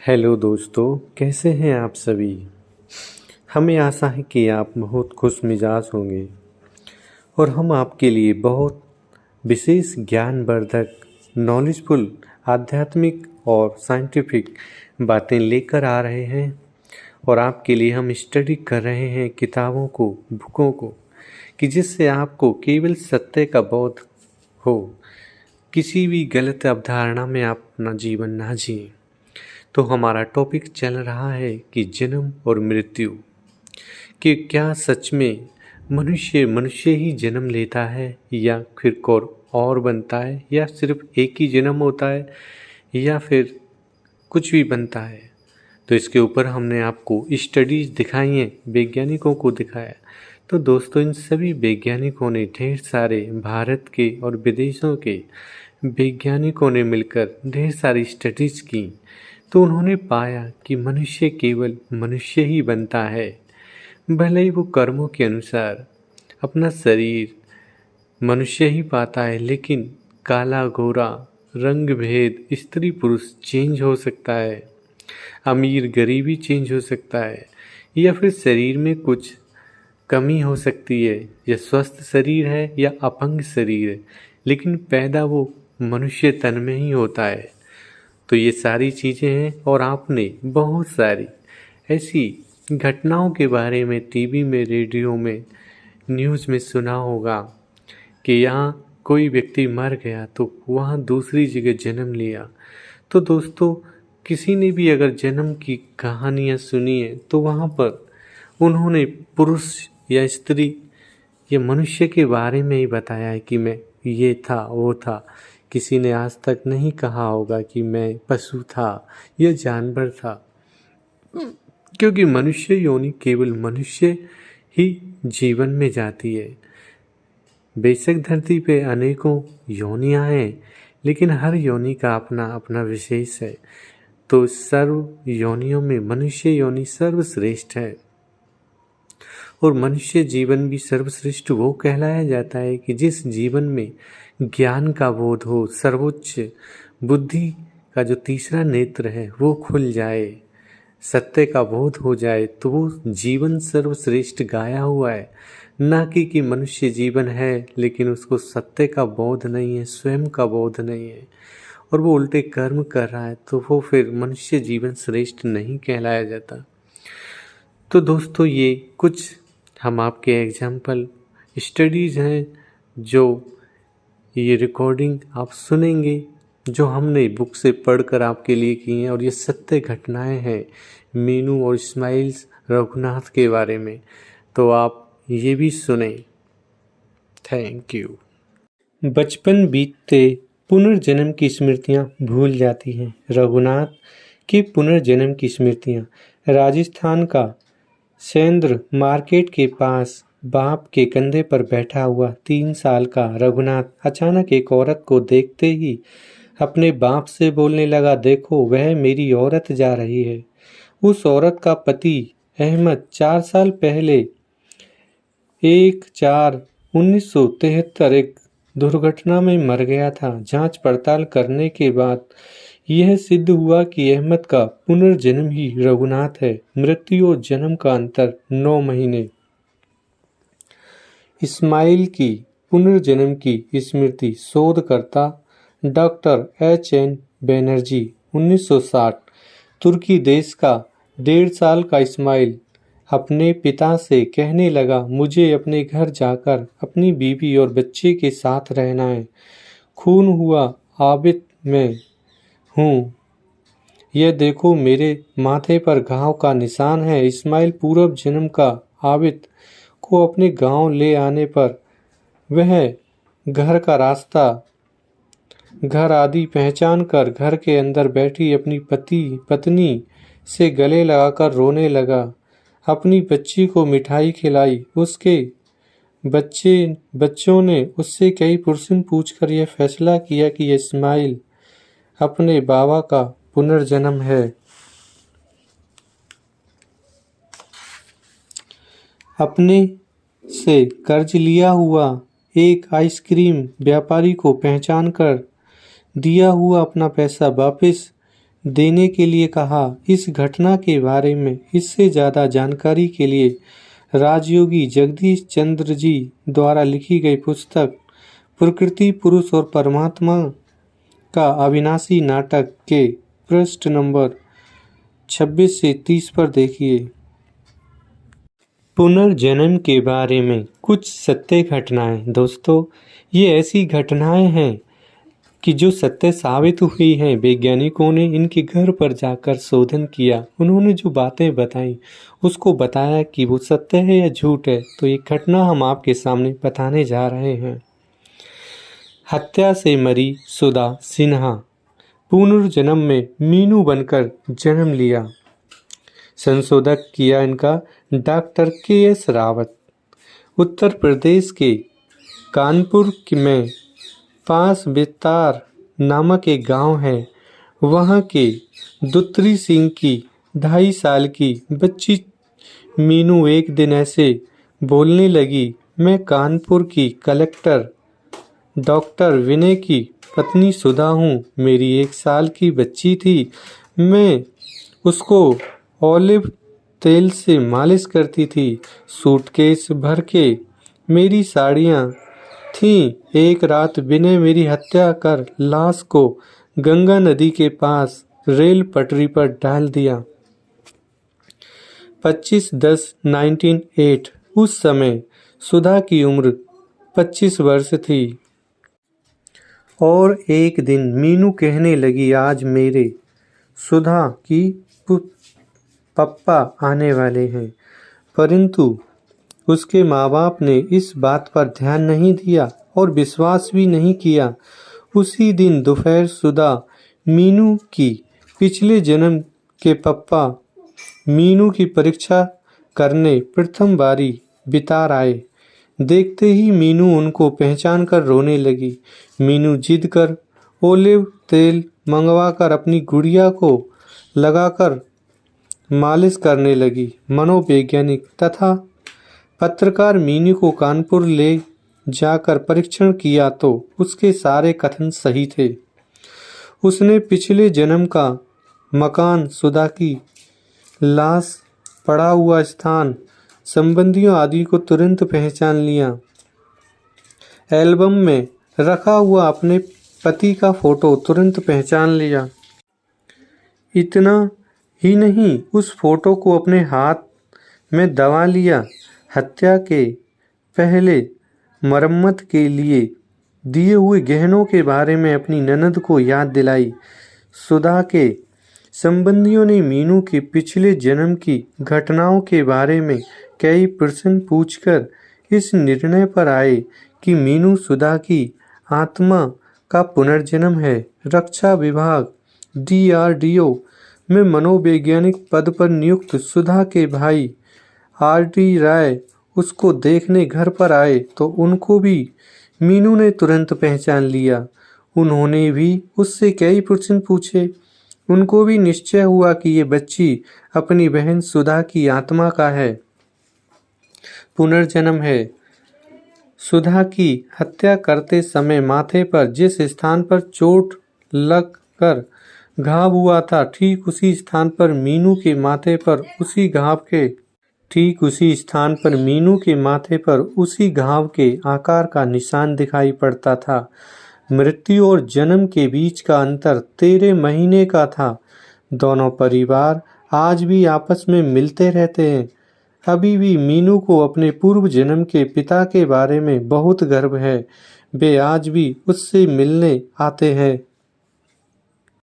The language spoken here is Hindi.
हेलो दोस्तों, कैसे हैं आप सभी। हमें आशा है कि आप बहुत खुश मिजाज होंगे और हम आपके लिए बहुत विशेष ज्ञानवर्धक, नॉलेजफुल, आध्यात्मिक और साइंटिफिक बातें लेकर आ रहे हैं। और आपके लिए हम स्टडी कर रहे हैं किताबों को, बुकों को, कि जिससे आपको केवल सत्य का बोध हो, किसी भी गलत अवधारणा में आप अपना जीवन ना जिएं। तो हमारा टॉपिक चल रहा है कि जन्म और मृत्यु, कि क्या सच में मनुष्य मनुष्य ही जन्म लेता है या फिर कोई और बनता है, या सिर्फ एक ही जन्म होता है, या फिर कुछ भी बनता है। तो इसके ऊपर हमने आपको स्टडीज दिखाई हैं, वैज्ञानिकों को दिखाया। तो दोस्तों, इन सभी वैज्ञानिकों ने, ढेर सारे भारत के और विदेशों के वैज्ञानिकों ने मिलकर ढेर सारी स्टडीज की। तो उन्होंने पाया कि मनुष्य केवल मनुष्य ही बनता है, भले ही वो कर्मों के अनुसार अपना शरीर मनुष्य ही पाता है, लेकिन काला गोरा, रंग भेद, स्त्री पुरुष चेंज हो सकता है, अमीर गरीबी चेंज हो सकता है, या फिर शरीर में कुछ कमी हो सकती है, या स्वस्थ शरीर है या अपंग शरीर है, लेकिन पैदा वो मनुष्य तन में ही होता है। तो ये सारी चीज़ें हैं। और आपने बहुत सारी ऐसी घटनाओं के बारे में टीवी में, रेडियो में, न्यूज़ में सुना होगा कि यहाँ कोई व्यक्ति मर गया तो वहाँ दूसरी जगह जन्म लिया। तो दोस्तों, किसी ने भी अगर जन्म की कहानियाँ सुनी है तो वहाँ पर उन्होंने पुरुष या स्त्री या मनुष्य के बारे में ही बताया है कि मैं ये था, वो था। किसी ने आज तक नहीं कहा होगा कि मैं पशु था या जानवर था, क्योंकि मनुष्य योनि केवल मनुष्य ही जीवन में जाती है। बेशक धरती पे अनेकों योनियां हैं, लेकिन हर योनि का अपना अपना विशेष है। तो सर्व योनियों में मनुष्य योनि सर्वश्रेष्ठ है। और मनुष्य जीवन भी सर्वश्रेष्ठ वो कहलाया जाता है कि जिस जीवन में ज्ञान का बोध हो, सर्वोच्च बुद्धि का जो तीसरा नेत्र है वो खुल जाए, सत्य का बोध हो जाए, तो वो जीवन सर्वश्रेष्ठ गाया हुआ है। ना कि मनुष्य जीवन है लेकिन उसको सत्य का बोध नहीं है, स्वयं का बोध नहीं है, और वो उल्टे कर्म कर रहा है, तो वो फिर मनुष्य जीवन श्रेष्ठ नहीं कहलाया जाता। तो दोस्तों, ये कुछ हम आपके एग्जाम्पल स्टडीज़ हैं, जो ये रिकॉर्डिंग आप सुनेंगे, जो हमने बुक से पढ़कर आपके लिए की हैं। और ये सत्य घटनाएं हैं मीनू और इस्माइल रघुनाथ के बारे में। तो आप ये भी सुने। Thank you. बचपन बीतते पुनर्जन्म की स्मृतियाँ भूल जाती हैं। रघुनाथ की पुनर्जन्म की स्मृतियाँ। राजस्थान का सेंद्र मार्केट के पास बाप के कंधे पर बैठा हुआ 3 साल का रघुनाथ अचानक एक औरत को देखते ही अपने बाप से बोलने लगा, देखो वह मेरी औरत जा रही है। उस औरत का पति अहमद 4 साल पहले 1/4/1973 एक दुर्घटना में मर गया था। जांच पड़ताल करने के बाद यह सिद्ध हुआ कि अहमद का पुनर्जन्म ही रघुनाथ है। मृत्यु और जन्म का अंतर 9 महीने। इस्माइल की पुनर्जन्म की स्मृति। शोधकर्ता डॉक्टर H.N. बैनर्जी। 1960। तुर्की देश का 1.5 साल का इस्माइल अपने पिता से कहने लगा, मुझे अपने घर जाकर अपनी बीवी और बच्चे के साथ रहना है। खून हुआ आबिद मैं हूँ, यह देखो मेरे माथे पर घाव का निशान है। इस्माइल पूर्व जन्म का आबिद को अपने गांव ले आने पर वह घर का रास्ता, घर आदि पहचान कर घर के अंदर बैठी अपनी पत्नी से गले लगाकर रोने लगा। अपनी बच्ची को मिठाई खिलाई। उसके बच्चों ने उससे कई प्रश्न पूछकर यह फैसला किया कि इस्माइल अपने बाबा का पुनर्जन्म है। अपने से कर्ज लिया हुआ एक आइसक्रीम व्यापारी को पहचान कर दिया हुआ अपना पैसा वापस देने के लिए कहा। इस घटना के बारे में इससे ज़्यादा जानकारी के लिए राजयोगी जगदीश चंद्र जी द्वारा लिखी गई पुस्तक प्रकृति, पुरुष और परमात्मा का अविनाशी नाटक के पृष्ठ नंबर 26 से 30 पर देखिए। पुनर्जन्म के बारे में कुछ सत्य घटनाएं। दोस्तों, ये ऐसी घटनाएं हैं कि जो सत्य साबित हुई हैं। वैज्ञानिकों ने इनके घर पर जाकर शोधन किया, उन्होंने जो बातें बताई उसको बताया कि वो सत्य है या झूठ है। तो ये घटना हम आपके सामने बताने जा रहे हैं। हत्या से मरी सुधा सिन्हा पुनर्जन्म में मीनू बनकर जन्म लिया। संशोधक किया इनका डॉक्टर के.एस. रावत। उत्तर प्रदेश के कानपुर में पास बेतार नामक एक गांव है। वहां के दुत्री सिंह की 2.5 साल की बच्ची मीनू एक दिन ऐसे बोलने लगी, मैं कानपुर की कलेक्टर डॉक्टर विनय की पत्नी सुधा हूँ। मेरी 1 साल की बच्ची थी, मैं उसको ऑलिव तेल से मालिश करती थी। सूटकेस भर के मेरी साड़ियाँ थीं। एक रात विनय मेरी हत्या कर लाश को गंगा नदी के पास रेल पटरी पर डाल दिया। 25/10/1908 उस समय सुधा की उम्र 25 वर्ष थी। और एक दिन मीनू कहने लगी, आज मेरे सुधा की पप्पा आने वाले हैं। परंतु उसके माँ बाप ने इस बात पर ध्यान नहीं दिया और विश्वास भी नहीं किया। उसी दिन दोपहर सुधा मीनू की पिछले जन्म के पप्पा मीनू की परीक्षा करने प्रथम बारी बितार आए। देखते ही मीनू उनको पहचान कर रोने लगी। मीनू जिद कर ओलिव तेल मंगवाकर अपनी गुड़िया को लगाकर मालिश करने लगी। मनोवैज्ञानिक तथा पत्रकार मीनू को कानपुर ले जाकर परीक्षण किया तो उसके सारे कथन सही थे। उसने पिछले जन्म का मकान, सुधा की लाश, पड़ा हुआ स्थान, संबंधियों आदि को तुरंत पहचान लिया। एल्बम में रखा हुआ अपने पति का फोटो तुरंत पहचान लिया। इतना ही नहीं, उस फोटो को अपने हाथ में दबा लिया। हत्या के पहले मरम्मत के लिए दिए हुए गहनों के बारे में अपनी ननद को याद दिलाई। सुधा के संबंधियों ने मीनू के पिछले जन्म की घटनाओं के बारे में कई प्रश्न पूछकर इस निर्णय पर आए कि मीनू सुधा की आत्मा का पुनर्जन्म है। रक्षा विभाग DRDO में मनोवैज्ञानिक पद पर नियुक्त सुधा के भाई RD राय उसको देखने घर पर आए तो उनको भी मीनू ने तुरंत पहचान लिया। उन्होंने भी उससे कई प्रश्न पूछे। उनको भी निश्चय हुआ कि ये बच्ची अपनी बहन सुधा की आत्मा का है, पुनर्जन्म है। सुधा की हत्या करते समय माथे पर जिस स्थान पर चोट लग कर घाव हुआ था, ठीक उसी स्थान पर मीनू के माथे पर उसी घाव के आकार का निशान दिखाई पड़ता था। मृत्यु और जन्म के बीच का अंतर 13 महीने का था। दोनों परिवार आज भी आपस में मिलते रहते हैं। अभी भी मीनू को अपने पूर्व जन्म के पिता के बारे में बहुत गर्व है। वे आज भी उससे मिलने आते हैं।